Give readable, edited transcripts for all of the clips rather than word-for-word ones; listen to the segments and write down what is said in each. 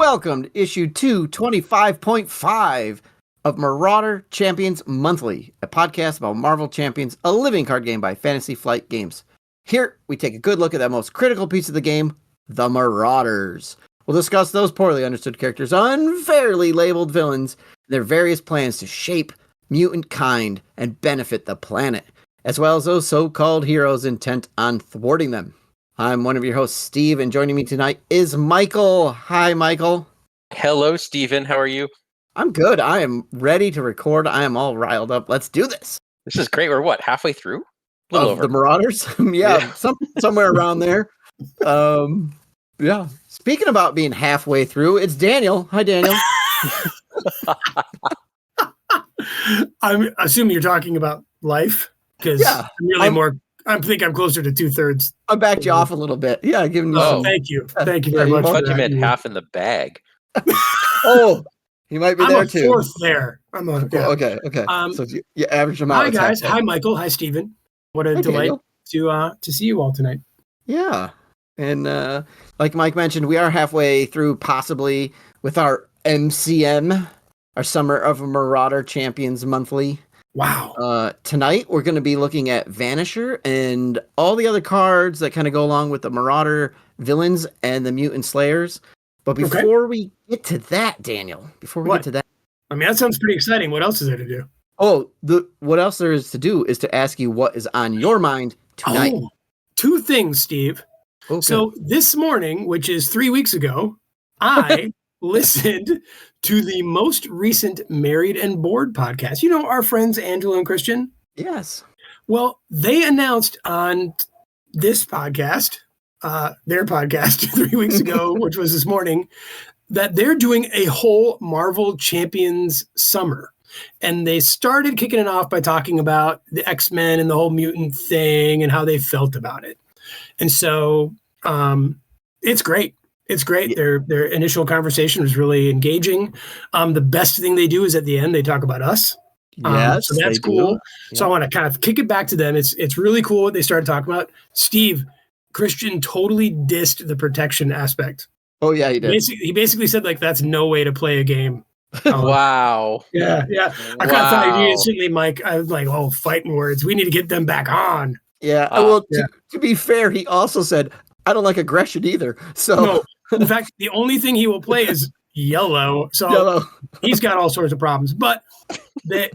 welcome to issue 225.5 of Marauder Champions Monthly, a podcast about Marvel Champions, a living card game by Fantasy Flight Games. Here, we take a good look at that most critical piece of the game, the Marauders. We'll discuss those poorly understood characters, unfairly labeled villains, and their various plans to shape mutant kind and benefit the planet, as well as those so-called heroes intent on thwarting them. I'm one of your hosts, Steve, and joining me tonight is Michael. Hi, Michael. Hello, Steven. How are you? I'm good. I am ready to record. I am all riled up. Let's do this. This is great. We're what, halfway through? A little over. The Marauders? yeah. Somewhere around there. Yeah. Speaking about being halfway through, it's Daniel. Hi, Daniel. I'm assuming you're talking about life, because I think I'm closer to 2/3. I backed you off a little bit. Yeah, giving you some. Thank you very much. I thought you meant half in the bag. Oh, you might be I'm there a too. Fourth there. Okay. So you average them out. Hi guys. Hi Michael. Hi Steven. What a delight to see you all tonight. Yeah, and like Mike mentioned, we are halfway through, possibly with our MCM, our Summer of Marauder Champions Monthly. Wow. Tonight we're going to be looking at Vanisher and all the other cards that kind of go along with the Marauder villains and the mutant slayers. But before we get to that, Daniel, get to that. I mean, that sounds pretty exciting. What else is there to do? Oh, what else there is to do is to ask you what is on your mind tonight. Oh, two things, Steve. Okay. So this morning, which is 3 weeks ago, I listened to the most recent Married and Bored podcast. You know, our friends Angela and Christian? Yes. Well, they announced on this podcast, their podcast 3 weeks ago, which was this morning, that they're doing a whole Marvel Champions summer. And they started kicking it off by talking about the X-Men and the whole mutant thing and how they felt about it. And so it's great. It's great. Their initial conversation was really engaging. The best thing they do is at the end, they talk about us. Yes, so that's cool. Yeah. So I want to kind of kick it back to them. It's really cool what they started talking about. Steve, Christian totally dissed the protection aspect. Oh, yeah, he did. He basically said, like, that's no way to play a game. Wow. Yeah. I kind of thought you instantly, Mike. I was like, oh, fighting words. We need to get them back on. Yeah. To be fair, he also said, I don't like aggression either. So no, in fact, the only thing he will play is yellow. So he's got all sorts of problems. But they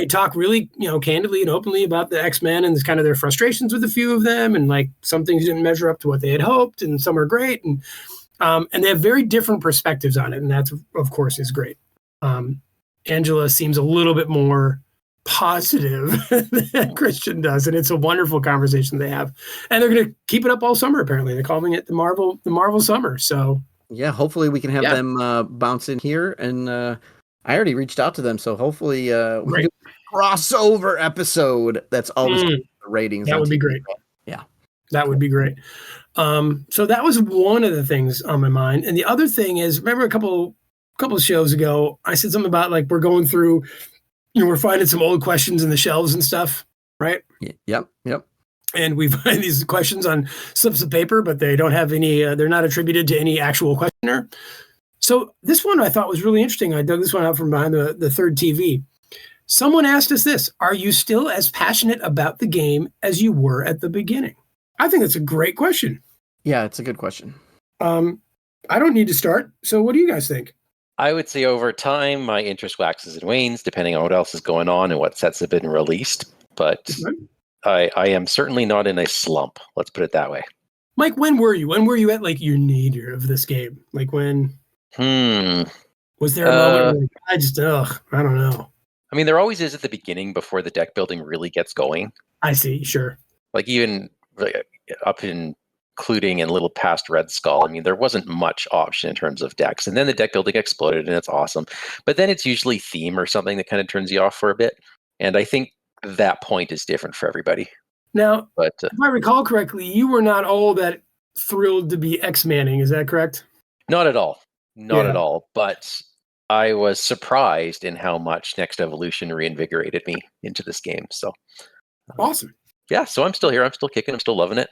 talk really, candidly and openly about the X-Men and kind of their frustrations with a few of them, and like some things didn't measure up to what they had hoped, and some are great, and they have very different perspectives on it, and that's of course is great. Angela seems a little bit more positive than Christian does, and it's a wonderful conversation they have, and they're going to keep it up all summer. Apparently, they're calling it the Marvel summer. So yeah, hopefully we can have them bounce in here, and I already reached out to them, so hopefully we can do a crossover episode. That's always the ratings. That would be great. Yeah, that would be great. So that was one of the things on my mind, and the other thing is, remember a couple of shows ago, I said something about like we're going through. We're finding some old questions in the shelves and stuff, right? Yep. And we find these questions on slips of paper, but they don't have any, they're not attributed to any actual questioner. So this one I thought was really interesting. I dug this one out from behind the third TV. Someone asked us this: are you still as passionate about the game as you were at the beginning? I think that's a great question. Yeah, it's a good question. I don't need to start. So what do you guys think? I would say over time, my interest waxes and wanes depending on what else is going on and what sets have been released. But I am certainly not in a slump. Let's put it that way. Mike, when were you? When were you at like your nadir of this game? Like when? Was there a moment where I don't know. I mean, there always is at the beginning before the deck building really gets going. I see. Sure. Like even up including in little past Red Skull. I mean, there wasn't much option in terms of decks. And then the deck building exploded and it's awesome. But then it's usually theme or something that kind of turns you off for a bit. And I think that point is different for everybody. Now, if I recall correctly, you were not all that thrilled to be X-Manning. Is that correct? Not at all. Not at all. But I was surprised in how much Next Evolution reinvigorated me into this game. So awesome. Yeah, so I'm still here. I'm still kicking. I'm still loving it.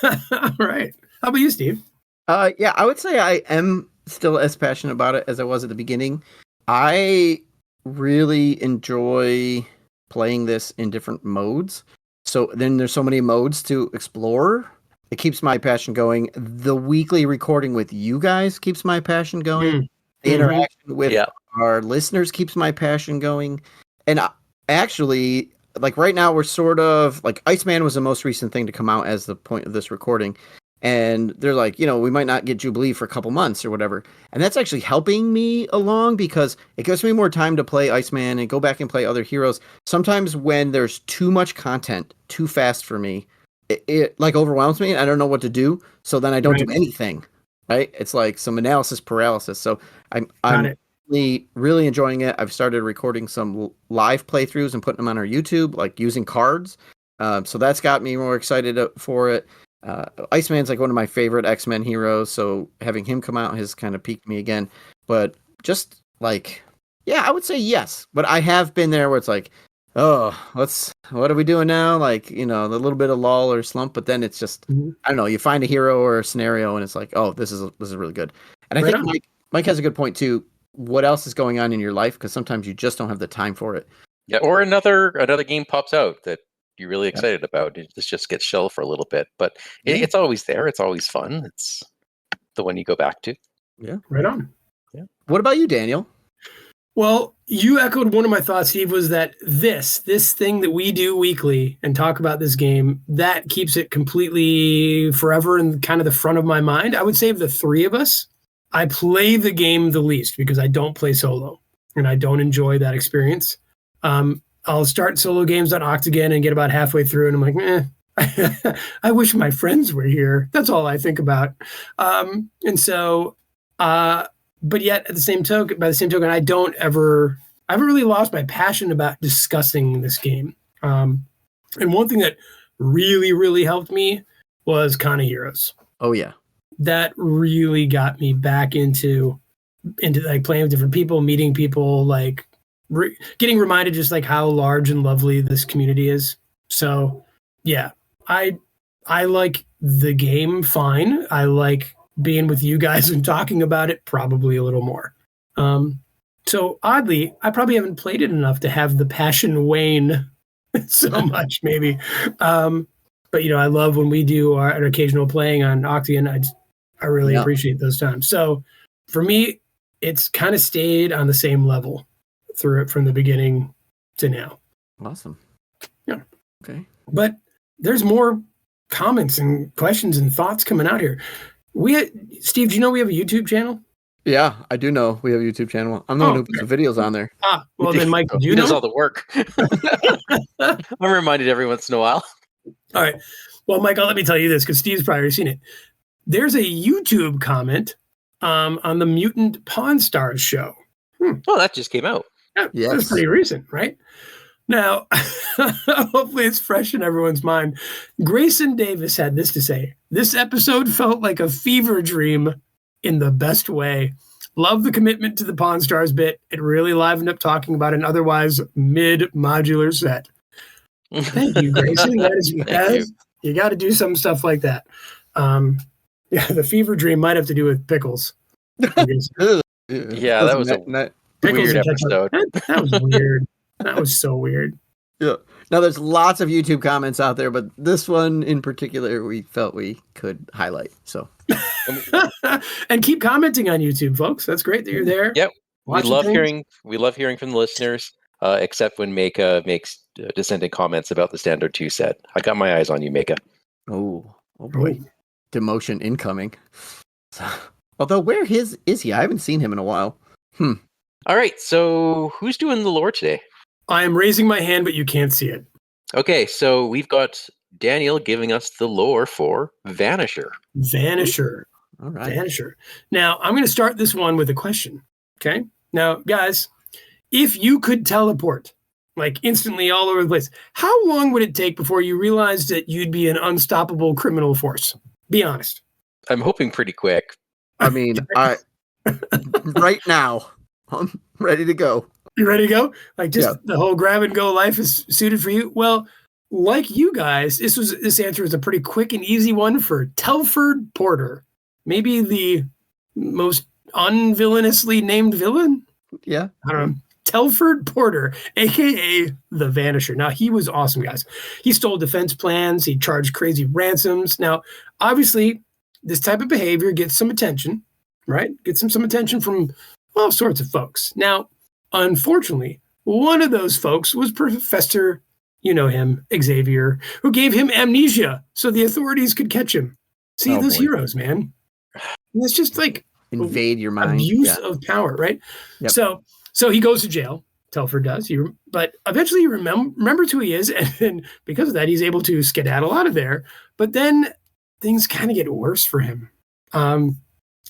All right. How about you, Steve? Yeah, I would say I am still as passionate about it as I was at the beginning. I really enjoy playing this in different modes. So then there's so many modes to explore. It keeps my passion going. The weekly recording with you guys keeps my passion going. The interaction with our listeners keeps my passion going. And actually, like right now, we're sort of like Iceman was the most recent thing to come out as the point of this recording. And they're like, we might not get Jubilee for a couple months or whatever. And that's actually helping me along because it gives me more time to play Iceman and go back and play other heroes. Sometimes when there's too much content too fast for me, it like overwhelms me and I don't know what to do. So then I don't do anything, right? It's like some analysis paralysis. So I'm really enjoying it. I've started recording some live playthroughs and putting them on our YouTube, like using cards. So that's got me more excited for it. Iceman's like one of my favorite X-Men heroes, so having him come out has kind of piqued me again. But just like, I would say yes. But I have been there where it's like, oh, what are we doing now? Like, a little bit of lull or slump, but then it's just, I don't know, you find a hero or a scenario and it's like, oh, this is really good. And I think Mike has a good point too. What else is going on in your life? Because sometimes you just don't have the time for it. Yeah, or another game pops out that you're really excited about. This just gets shelved for a little bit, but it's always there. It's always fun. It's the one you go back to. Yeah, right on. Yeah. What about you, Daniel? Well, you echoed one of my thoughts, Steve, was that this thing that we do weekly and talk about this game, that keeps it completely forever in kind of the front of my mind. I would say of the three of us, I play the game the least because I don't play solo and I don't enjoy that experience. I'll start solo games on Octagon and get about halfway through and I'm like, I wish my friends were here. That's all I think about. And so, but yet by the same token, I haven't really lost my passion about discussing this game. And one thing that really, really helped me was Con of Heroes. Oh yeah. That really got me back into like playing with different people, meeting people, like getting reminded just like how large and lovely this community is. So yeah, I like the game fine. I like being with you guys and talking about it probably a little more. So oddly, I probably haven't played it enough to have the passion wane so much maybe. But I love when we do our occasional playing on Octagon. I really appreciate those times. So for me, it's kind of stayed on the same level through it from the beginning to now. Awesome. Yeah. Okay. But there's more comments and questions and thoughts coming out here. Steve, do you know we have a YouTube channel? Yeah, I do know we have a YouTube channel. I'm the one who puts the videos on there. Well then, Mike, do you he know? does all the work. I'm reminded every once in a while. All right. Well, Michael, let me tell you this because Steve's probably seen it. There's a YouTube comment on the Mutant Pawn Stars show. Oh, that just came out. Yeah, that's pretty recent, right? Now, hopefully it's fresh in everyone's mind. Grayson Davis had this to say. This episode felt like a fever dream in the best way. Love the commitment to the Pawn Stars bit. It really livened up talking about an otherwise mid-modular set. Thank you, Grayson. You got to do some stuff like that. The fever dream might have to do with pickles. Yeah, that was a weird episode. That was weird. That was so weird. Yeah. Now there's lots of YouTube comments out there, but this one in particular we felt we could highlight. So and keep commenting on YouTube, folks. That's great that you're there. Yep. We love hearing from the listeners, except when Maka makes dissenting comments about the standard 2 set. I got my eyes on you, Maka. Oh boy. Demotion incoming. Although where is he? I haven't seen him in a while. All right, so who's doing the lore today? I am raising my hand, but you can't see it. Okay, so we've got Daniel giving us the lore for Vanisher. All right. Vanisher. Now, I'm going to start this one with a question. Okay? Now, guys, if you could teleport, like instantly all over the place, how long would it take before you realized that you'd be an unstoppable criminal force? Be honest. I'm hoping pretty quick. I mean, right now, I'm ready to go. You ready to go? Like the whole grab and go life is suited for you? Well, like you guys, this answer is a pretty quick and easy one for Telford Porter. Maybe the most unvillainously named villain. Yeah. I don't know. Telford Porter, aka the Vanisher. Now, he was awesome, guys. He stole defense plans. He charged crazy ransoms. Now, obviously, this type of behavior gets some attention, right? Gets him some attention from all sorts of folks. Now, unfortunately, one of those folks was Professor, you know him, Xavier, who gave him amnesia so the authorities could catch him. See, those heroes, man. And it's just like invade your mind. Abuse of power, right? Yep. So he goes to jail. Telford does. But eventually he remembers who he is. And because of that, he's able to skedaddle out of there. But then things kind of get worse for him.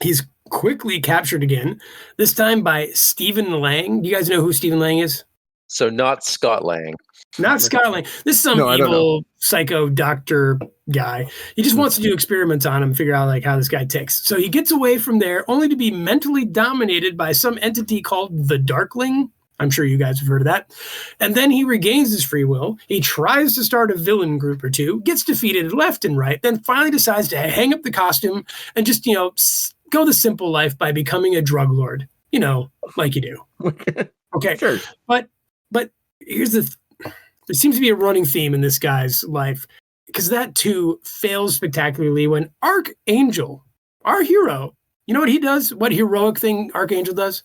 He's quickly captured again, this time by Stephen Lang. Do you guys know who Stephen Lang is? So not Scott Lang. Not Scott Lang. This is some evil psycho doctor guy. He just wants to do experiments on him, figure out like how this guy ticks. So he gets away from there only to be mentally dominated by some entity called the Darkling. I'm sure you guys have heard of that. And then he regains his free will. He tries to start a villain group or two, gets defeated left and right, then finally decides to hang up the costume and just, go the simple life by becoming a drug lord, like you do. Okay. Sure. But here's there seems to be a running theme in this guy's life, because that too fails spectacularly when Archangel, our hero, you know what he does? What heroic thing Archangel does?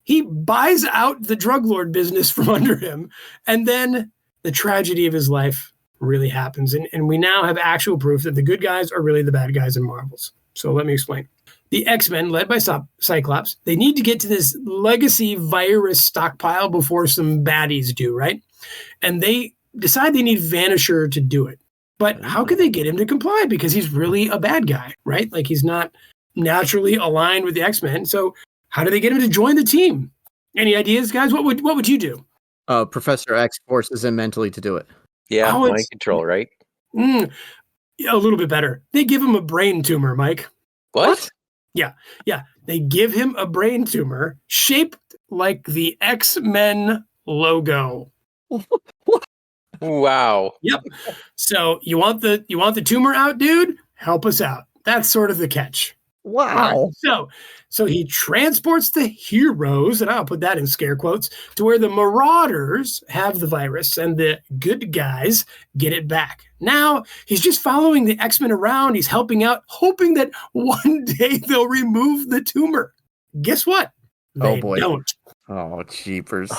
He buys out the drug lord business from under him, and then the tragedy of his life really happens. And we now have actual proof that the good guys are really the bad guys in Marvels. So let me explain. The X-Men, led by Cyclops, they need to get to this legacy virus stockpile before some baddies do, right? And they decide they need Vanisher to do it. But how could they get him to comply? Because he's really a bad guy, right? Like, he's not naturally aligned with the X-Men. So how do they get him to join the team? Any ideas, guys? What would you do? Professor X forces him mentally to do it. Yeah, mind control, right? Yeah, a little bit better. They give him a brain tumor, Mike. What? Yeah. They give him a brain tumor shaped like the X-Men logo. Wow. Yep. So you want the tumor out, dude? Help us out. That's sort of the catch. Wow. Right. So he transports the heroes, and I'll put that in scare quotes, to where the Marauders have the virus and the good guys get it back. Now he's just following the X-Men around. He's helping out, hoping that one day they'll remove the tumor. Guess what? They don't. Oh, jeepers.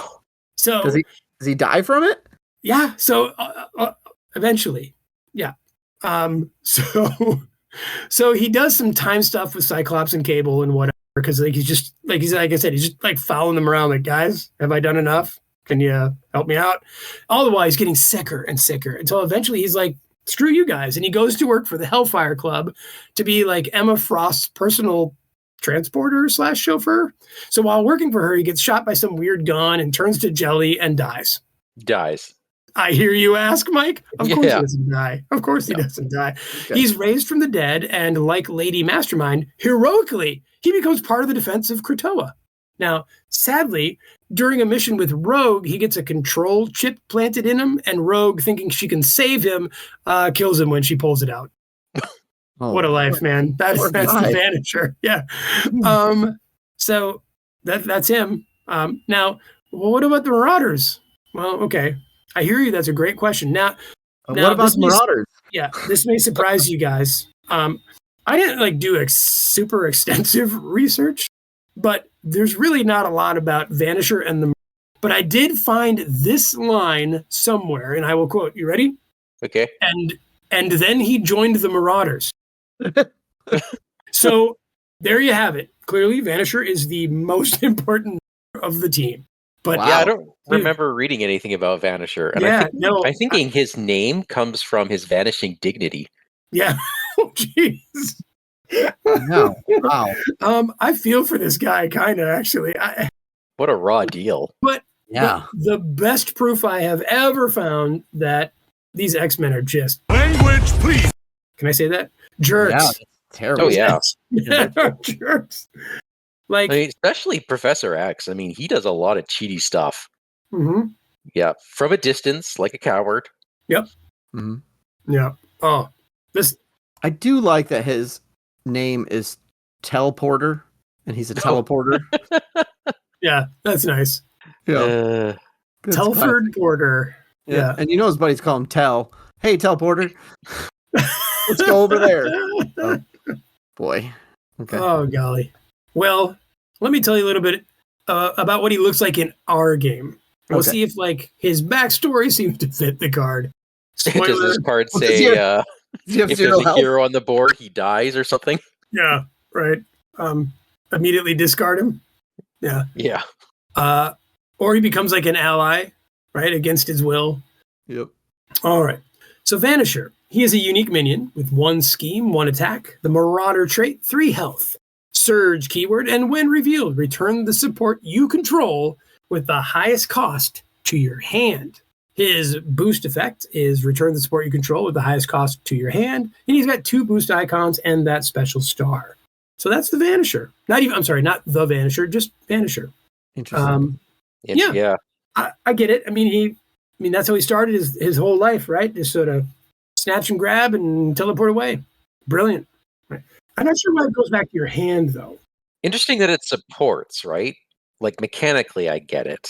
So does he die from it? Yeah. So eventually, yeah. So he does some time stuff with Cyclops and Cable and whatever, because like he's like I said, he's just like following them around. Like, guys, have I done enough? Can you help me out? All the while he's getting sicker and sicker until eventually he's like, screw you guys, and he goes to work for the Hellfire Club to be like Emma Frost's personal transporter / chauffeur. So while working for her, he gets shot by some weird gun and turns to jelly and dies. I hear you ask, Mike. Of course he doesn't die. Of course he doesn't die. Okay. He's raised from the dead, and like Lady Mastermind, heroically, he becomes part of the defense of Krakoa. Now, sadly, during a mission with Rogue, he gets a control chip planted in him, and Rogue, thinking she can save him, kills him when she pulls it out. What a life, man. That's the Vanisher. Yeah. So that's him. Now, what about the Marauders? Well, okay. I hear you. That's a great question. Now what about the Marauders? This may surprise you guys. I didn't do super extensive research, but there's really not a lot about Vanisher and the. But I did find this line somewhere, and I will quote. You ready? Okay. And then he joined the Marauders. So there you have it. Clearly, Vanisher is the most important of the team. But I don't remember reading anything about Vanisher. And I'm thinking his name comes from his vanishing dignity. Yeah. Oh, jeez. No. Wow. I feel for this guy, kind of, actually. What a raw deal. But the best proof I have ever found that these X-Men are just... Language, please. Can I say that? Jerks. Yeah, that's terrible. Oh, yeah. Jerks. Especially Professor X. I mean, he does a lot of cheaty stuff. Mm-hmm. Yeah, from a distance, like a coward. Yep. Mm-hmm. Yeah. Oh, I do like that his name is Teleporter and he's a teleporter. Yeah, that's nice. Yeah. Telford Porter. Yeah. And you know his buddies call him Tell. Hey, Teleporter. Let's go over there. Oh, boy. Okay. Oh, golly. Well, let me tell you a little bit about what he looks like in our game. We'll see if like his backstory seems to fit the card. Spoiler. Does this card say if there's a hero on the board, he dies or something? Yeah, right. Immediately discard him. Yeah. Yeah. Or he becomes like an ally, right, against his will. Yep. All right. So Vanisher. He is a unique minion with 1 scheme, 1 attack, the Marauder trait, 3 health, Surge keyword, and when revealed, return the support you control with the highest cost to your hand. His boost effect is return the support you control with the highest cost to your hand, and he's got 2 boost icons and that special star. So that's the Vanisher. Not the Vanisher, just Vanisher. Interesting. Yeah. I get it. I mean, that's how he started his whole life, right? Just sort of snatch and grab and teleport away. Brilliant. Right. I'm not sure why it goes back to your hand, though. Interesting that it supports, right? Like mechanically, I get it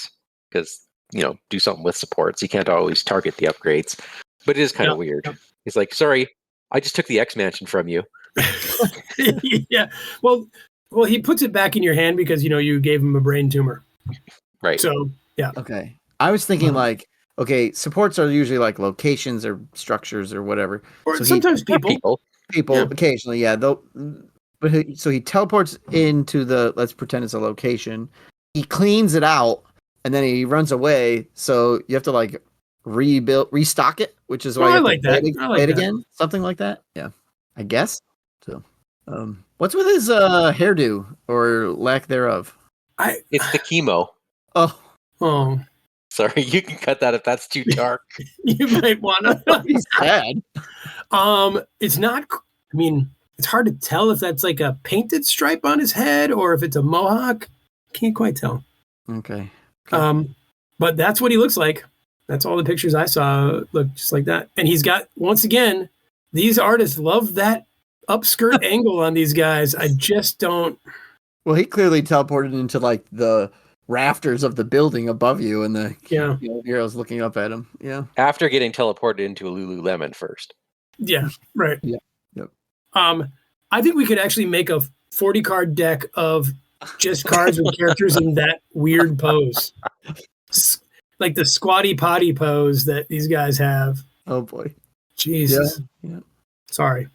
because do something with supports. You can't always target the upgrades, but it is kind of weird. Yeah. He's like, sorry, I just took the X Mansion from you. Yeah. Well, he puts it back in your hand because you gave him a brain tumor. Right. So yeah. Okay. I was thinking supports are usually like locations or structures or whatever. Or so sometimes people occasionally, yeah. But he teleports into let's pretend it's a location. He cleans it out and then he runs away. So you have to like restock it, which is why you have to play it again. Something like that. Yeah, I guess. So, what's with his hairdo or lack thereof? It's the chemo. Oh. Sorry, you can cut that if that's too dark. You might want to. He's sad. It's not. I mean, it's hard to tell if that's like a painted stripe on his head or if it's a mohawk. Can't quite tell. Okay. But that's what he looks like. That's all the pictures I saw look just like that. And he's got, once again, these artists love that upskirt angle on these guys. I just don't. Well, he clearly teleported into like the rafters of the building above you, and the hero's looking up at him. Yeah. After getting teleported into a Lululemon first. Yeah. Right. Yeah. Yep. I think we could actually make a 40 card deck of just cards with characters in that weird pose, like the squatty potty pose that these guys have. Oh boy. Jesus. Yeah. Sorry.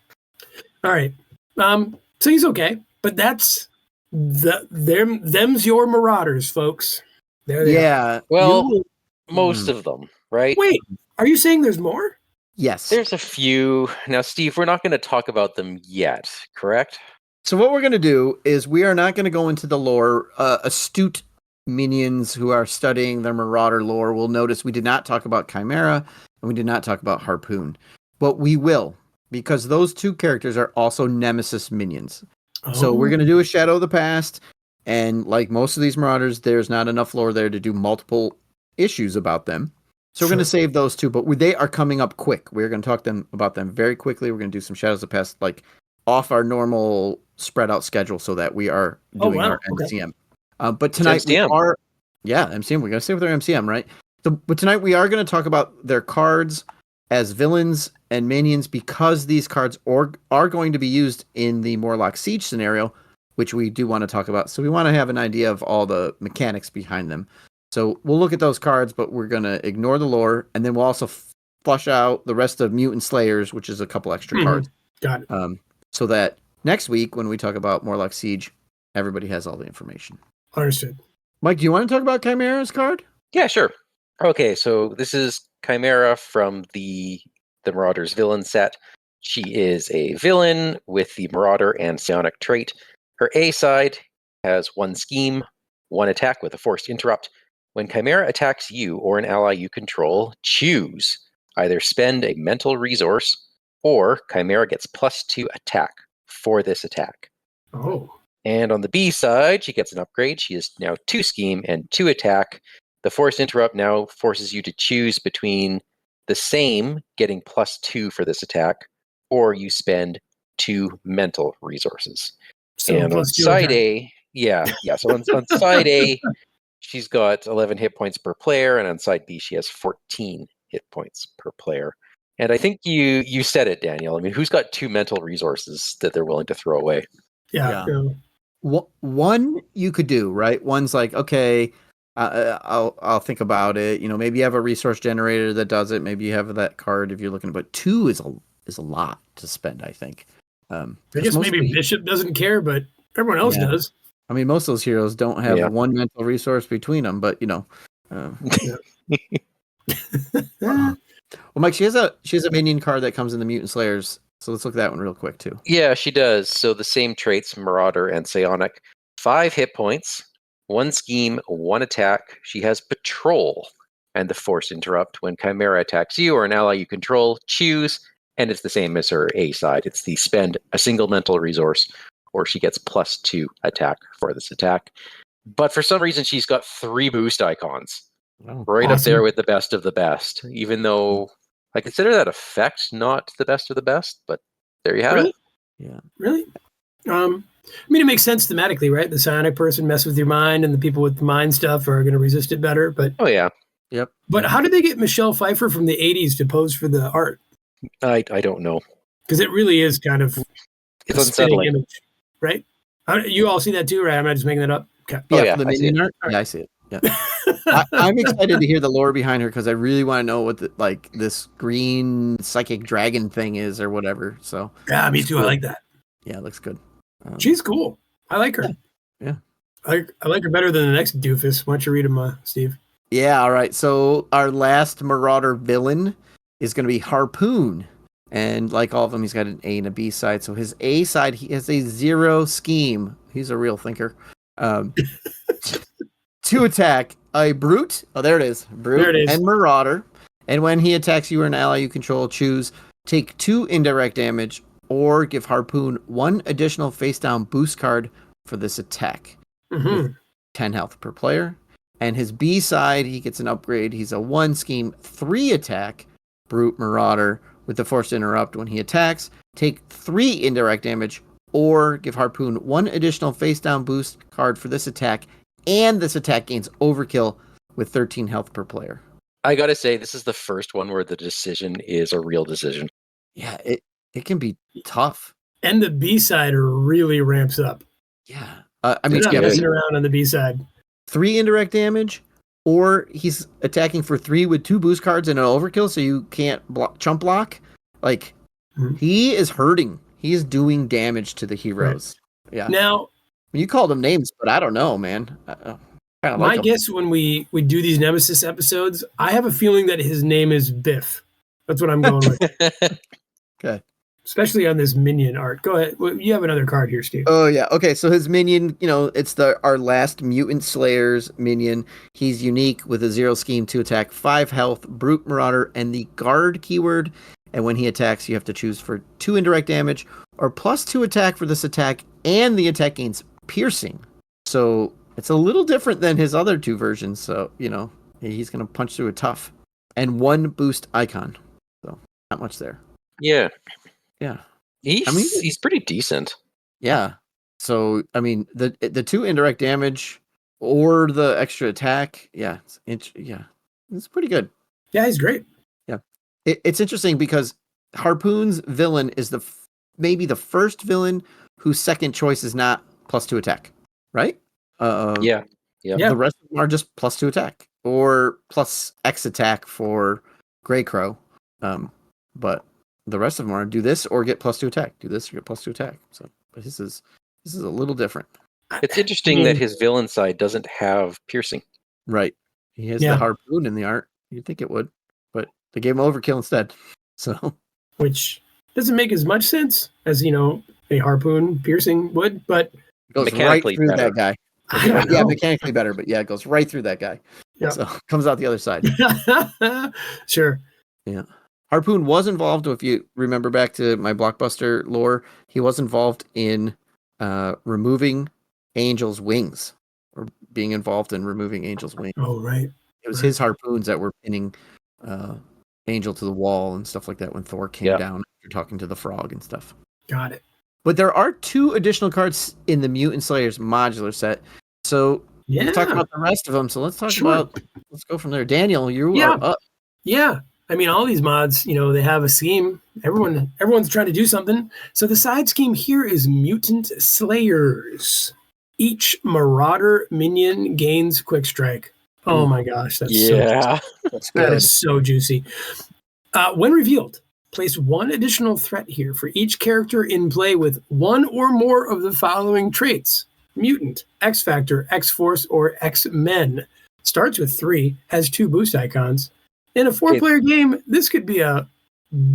All right. So he's okay, but that's them's your Marauders, folks. There they are. Well, most of them, right? Wait, are you saying there's more? Yes. There's a few. Now, Steve, we're not going to talk about them yet, correct? So what we're going to do is we are not going to go into the lore. Astute minions who are studying the Marauder lore will notice we did not talk about Chimera and we did not talk about Harpoon. But we will, because those 2 characters are also Nemesis minions. So we're going to do a Shadow of the Past, and like most of these Marauders, there's not enough lore there to do multiple issues about them. So we're going to save those 2, but they are coming up quick. We're going to talk about them very quickly. We're going to do some Shadows of the Past, like off our normal spread out schedule, so that we are doing our MCM. But tonight MCM. MCM. We're going to stay with our MCM, right? But tonight we are going to talk about their cards as villains and minions, because these cards are going to be used in the Morlock Siege scenario, which we do want to talk about. So we want to have an idea of all the mechanics behind them. So we'll look at those cards, but we're going to ignore the lore, and then we'll also flush out the rest of Mutant Slayers, which is a couple extra cards. Got it. So that next week, when we talk about Morlock Siege, everybody has all the information. Understood. Mike, do you want to talk about Chimera's card? Yeah, sure. Okay, so this is Chimera from the Marauders villain set. She is a villain with the Marauder and Psionic trait. Her A side has 1 scheme, 1 attack with a forced interrupt. When Chimera attacks you or an ally you control, choose. Either spend a mental resource, or Chimera gets +2 attack for this attack. Oh. And on the B side, she gets an upgrade. She is now 2 scheme and 2 attack. The forced interrupt now forces you to choose between the same, getting +2 for this attack, or you spend 2 mental resources. So and on side A, Yeah. So on side A, she's got 11 hit points per player, and on side B, she has 14 hit points per player. And I think you said it, Daniel. I mean, who's got 2 mental resources that they're willing to throw away? Yeah. One you could do, right? One's like, okay, I'll think about it. Maybe you have a resource generator that does it. Maybe you have that card if you're looking. But 2 is a lot to spend, I think. I guess maybe Bishop doesn't care, but everyone else does. I mean, most of those heroes don't have one mental resource between them, but well, Mike, she has a minion card that comes in the Mutant Slayers, so let's look at that one real quick too. Yeah, she does. So the same traits, Marauder and Psionic. 5 hit points, 1 scheme, 1 attack. She has Patrol and the Forced Interrupt. When Chimera attacks you or an ally you control, choose, and it's the same as her A side. It's the spend a single mental resource, or she gets +2 attack for this attack. But for some reason, she's got 3 boost icons. Right up there with the best of the best, even though I consider that effect not the best of the best, but there you have it. Yeah. Really? I mean, it makes sense thematically, right? The psionic person messes with your mind, and the people with the mind stuff are going to resist it better. But oh yeah, yep. But how did they get Michelle Pfeiffer from the '80s to pose for the art? I don't know, because it really is kind of it's unsettling, image, right? You all see that too, right? I'm not just making that up. Okay. Yeah, the minion art. Yeah, I see it. Yeah. I'm excited to hear the lore behind her because I really want to know what this green psychic dragon thing is or whatever. So yeah, me too. Cool. I like that. Yeah, it looks good. She's cool. I like her. Yeah. I like her better than the next doofus. Why don't you read them, Steve? Yeah. All right. So our last Marauder villain is going to be Harpoon, and like all of them, he's got an A and a B side. So his A side, he has a 0 scheme. He's a real thinker. 2 attack, a Brute. Oh, there it is. Brute and Marauder. And when he attacks you or an ally you control, choose take 2 indirect damage or give Harpoon 1 additional face down boost card for this attack. With 10 health per player. And his B side, he gets an upgrade. He's a 1 scheme, 3 attack, Brute Marauder with the Forced Interrupt. When he attacks, take 3 indirect damage or give Harpoon 1 additional face down boost card for this attack. And this attack gains overkill with 13 health per player. I gotta say, this is the first one where the decision is a real decision. Yeah, it can be tough. And the B side really ramps up. Yeah. I mean, not messing around on the B side. 3 indirect damage, or he's attacking for 3 with 2 boost cards and an overkill, so you can't chump block. Like, he is hurting. He is doing damage to the heroes. Right. Yeah. Now, you called them names, but I don't know, man. My guess when we do these Nemesis episodes, I have a feeling that his name is Biff. That's what I'm going with. Okay. Especially on this minion art. Go ahead. You have another card here, Steve. Oh, yeah. Okay, so his minion, it's our last Mutant Slayers minion. He's unique with a 0 scheme, 2 attack, 5 health, Brute Marauder, and the guard keyword. And when he attacks, you have to choose for 2 indirect damage or +2 attack for this attack, and the attack gains piercing. So it's a little different than his other 2 versions. So, he's going to punch through a tough. And 1 boost icon. So not much there. Yeah. Yeah. He's pretty decent. Yeah. So, I mean, the 2 indirect damage or the extra attack. Yeah. It's pretty good. Yeah, he's great. Yeah. It's interesting because Harpoon's villain is maybe the first villain whose second choice is not +2 attack, right? Yeah. The rest of them are just +2 attack or +X attack for Grey Crow. But the rest of them are do this or get +2 attack. Do this or get +2 attack. So, but this is a little different. It's interesting that his villain side doesn't have piercing. Right. He has the Harpoon in the art. You'd think it would, but they gave him overkill instead. So, which doesn't make as much sense as a Harpoon piercing would, but it goes right through that guy. Yeah, mechanically better, but it goes right through that guy. Yeah. So comes out the other side. Sure. Yeah. Harpoon was involved, if you remember back to my Blockbuster lore, he was involved in removing Angel's wings, or being involved in removing Angel's wings. Oh, right. It was his harpoons that were pinning Angel to the wall and stuff like that when Thor came down after talking to the frog and stuff. Got it. But there are 2 additional cards in the Mutant Slayers modular set. So we've talked about the rest of them. So let's talk about. Let's go from there. Daniel, you are up. Yeah. I mean, all these mods, they have a scheme. Everyone's trying to do something. So the side scheme here is Mutant Slayers. Each Marauder minion gains Quick Strike. Oh my gosh, that's that is so juicy. When revealed, place 1 additional threat here for each character in play with 1 or more of the following traits: Mutant, X Factor, X Force, or X Men. Starts with 3, has 2 boost icons. In a 4-player game, this could be a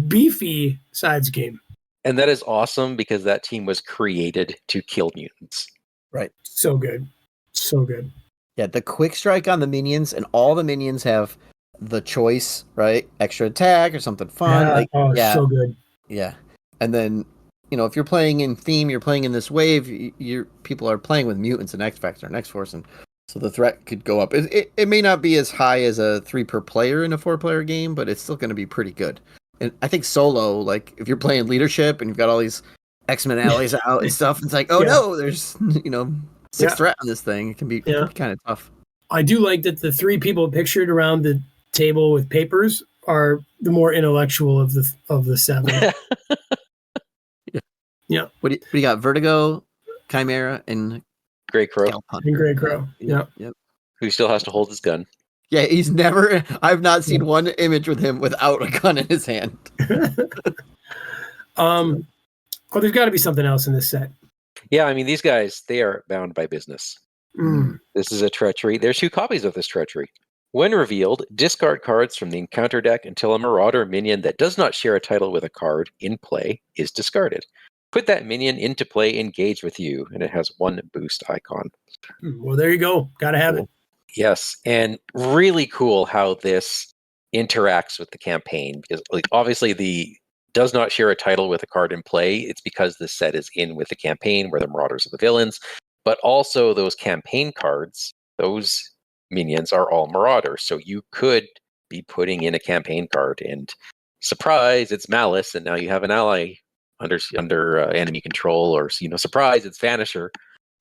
beefy sides game. And that is awesome because that team was created to kill mutants. Right. So good. So good. Yeah, the Quick Strike on the minions, and all the minions have the choice, right? Extra attack or something fun. So good. Yeah. And then, if you're playing in theme, you're playing in this wave, people are playing with mutants and X Factor and X Force, and so the threat could go up. It may not be as high as a 3 per player in a 4-player game, but it's still going to be pretty good. And I think solo, like if you're playing leadership and you've got all these X-Men allies out and stuff, it's like, no, there's 6 threat on this thing. It can be kind of tough. I do like that the 3 people pictured around the table with papers are the more intellectual of the 7. Yeah. What do you got? Vertigo, Chimera, and Grey Crow. And Grey Crow. Yep. Who still has to hold his gun. Yeah, I've not seen one image with him without a gun in his hand. There's got to be something else in this set. Yeah, I mean, these guys, they are bound by business. This is a treachery. There's 2 copies of this treachery. When revealed, discard cards from the encounter deck until a Marauder minion that does not share a title with a card in play is discarded. Put that minion into play engaged with you, and it has 1 boost icon. Well, there you go. Gotta have it. Yes, and really cool how this interacts with the campaign, because obviously the does not share a title with a card in play. It's because this set is in with the campaign where the Marauders are the villains, but also those campaign cards, those minions are all Marauders. So you could be putting in a campaign card and surprise, it's Malice, and now you have an ally under enemy control, or surprise, it's Vanisher.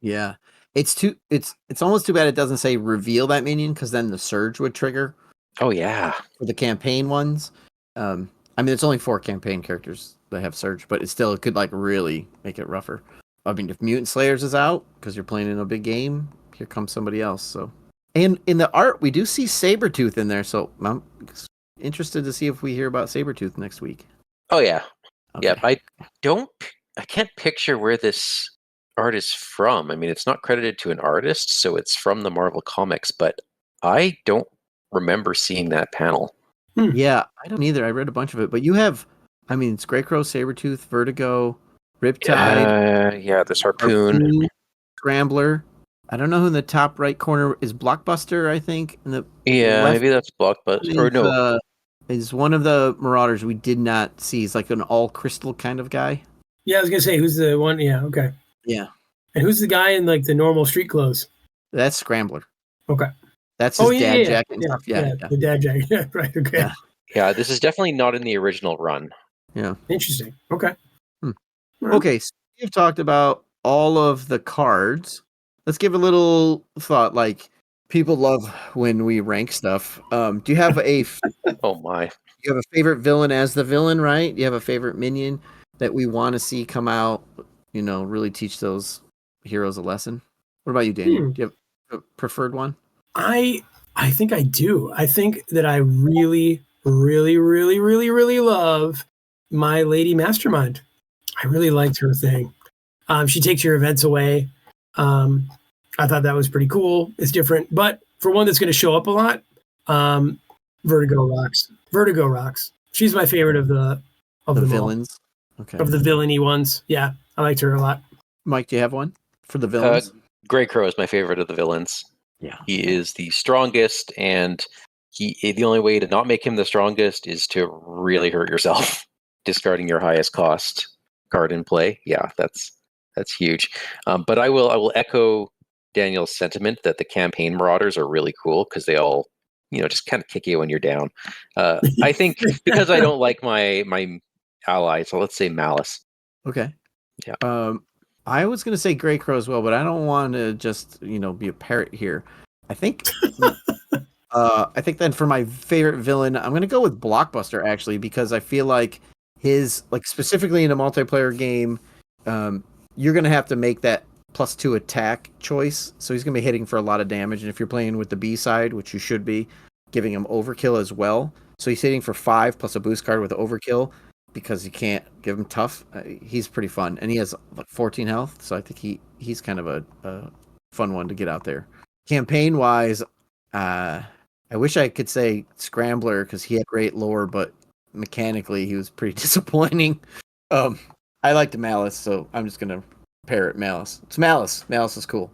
Yeah. It's almost too bad it doesn't say reveal that minion, because then the surge would trigger. Oh yeah. For the campaign ones. I mean, it's only 4 campaign characters that have surge, but it could really make it rougher. I mean, if Mutant Slayers is out because you're playing in a big game, here comes somebody else. So, and in the art, we do see Sabretooth in there. So I'm interested to see if we hear about Sabretooth next week. Oh yeah. Okay. Yeah. I can't picture where this art is from. I mean, it's not credited to an artist, so it's from the Marvel Comics, but I don't remember seeing that panel. Yeah, I don't either. I read a bunch of it, but you have, it's Grey Crow, Sabretooth, Vertigo, Riptide. This Harpoon. Scrambler. I don't know who in the top right corner is. Blockbuster, I think. In the maybe that's Blockbuster. Or no. Is one of the Marauders we did not see. He's like an all crystal kind of guy. Yeah, I was going to say, who's the one? Yeah, okay. Yeah. And who's the guy in the normal street clothes? That's Scrambler. Okay. That's his dad jacket and stuff. Yeah, the dad jacket. Yeah, right, okay. Yeah, this is definitely not in the original run. Yeah. Interesting. Okay. Okay, so you've talked about all of the cards. Let's give a little thought. People love when we rank stuff. Do you have a... Oh, my. You have a favorite villain as the villain, right? You have a favorite minion that we want to see come out, really teach those heroes a lesson? What about you, Daniel? Do you have a preferred one? I think I do. I think that I really, really, really, really, really love my Lady Mastermind. I really liked her thing. She takes your events away. I thought that was pretty cool. It's different, but for one that's going to show up a lot, Vertigo rocks. Vertigo rocks. She's my favorite of the villains. Okay. Of the villainy ones. Yeah, I liked her a lot. Mike, do you have one for the villains? Grey Crow is my favorite of the villains. Yeah. He is the strongest, and the only way to not make him the strongest is to really hurt yourself, discarding your highest cost card in play. Yeah, that's huge. But I will echo Daniel's sentiment that the campaign Marauders are really cool because they all, just kind of kick you when you're down. I think because I don't like my ally, so let's say Malice. Okay. Yeah. I was gonna say Grey Crow as well, but I don't want to just be a parrot here. I think then for my favorite villain, I'm gonna go with Blockbuster actually, because I feel like his specifically in a multiplayer game, you're gonna have to make that +2 attack choice. So he's gonna be hitting for a lot of damage, and if you're playing with the B side, which you should be, giving him overkill as well. So he's hitting for 5 plus a boost card with overkill, because you can't give him tough. He's pretty fun, and he has 14 health, so I think he's kind of a fun one to get out there. Campaign wise, I wish I could say Scrambler because he had great lore, but mechanically he was pretty disappointing. I liked Malice, so I'm just gonna parrot Malice. It's Malice. Malice is cool.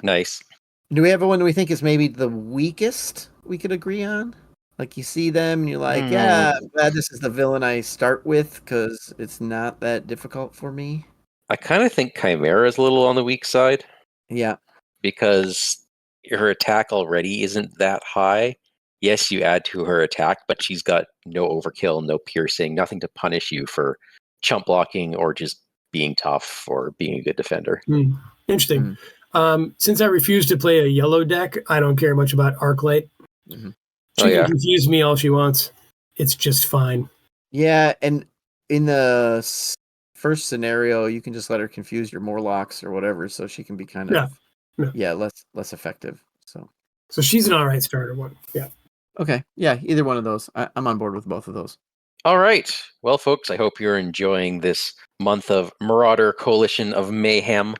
Nice. Do we have one we think is maybe the weakest we could agree on? Like you see them and you're like, yeah, I'm glad this is the villain I start with because it's not that difficult for me. I kind of think Chimera is a little on the weak side. Yeah. Because her attack already isn't that high. Yes, you add to her attack, but she's got no overkill, no piercing, nothing to punish you for chump blocking or just being tough or being a good defender. Interesting. Since I refuse to play a yellow deck, I don't care much about Arclight. Mm-hmm. She can confuse me all she wants. It's just fine. Yeah, and in the first scenario, you can just let her confuse your Morlocks or whatever, so she can be kind of less effective. So she's an all right starter one. Yeah. Okay. Yeah, either one of those. I'm on board with both of those. All right. Well, folks, I hope you're enjoying this month of Marauder Coalition of Mayhem.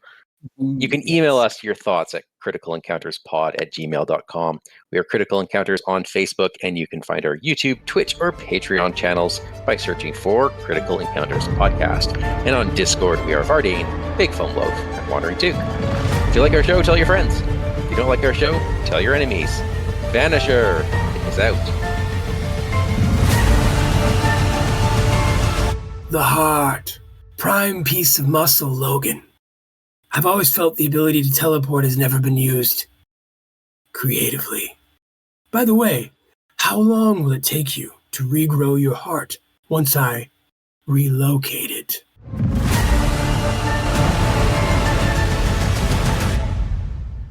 You can email us your thoughts at criticalencounterspod@gmail.com. We are Critical Encounters on Facebook, and you can find our YouTube, Twitch, or Patreon channels by searching for Critical Encounters Podcast. And on Discord, we are Vardane, Big Foam Loaf, and Wandering Duke. If you like our show, tell your friends. If you don't like our show, tell your enemies. Vanisher is out. The heart. Prime piece of muscle, Logan. I've always felt the ability to teleport has never been used creatively. By the way, how long will it take you to regrow your heart once I relocate it?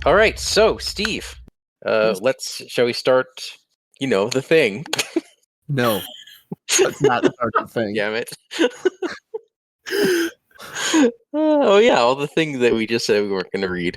All right, so Steve, shall we start? The thing. No, that's not the thing. Damn it. Oh yeah, all the things that we just said we weren't going to read.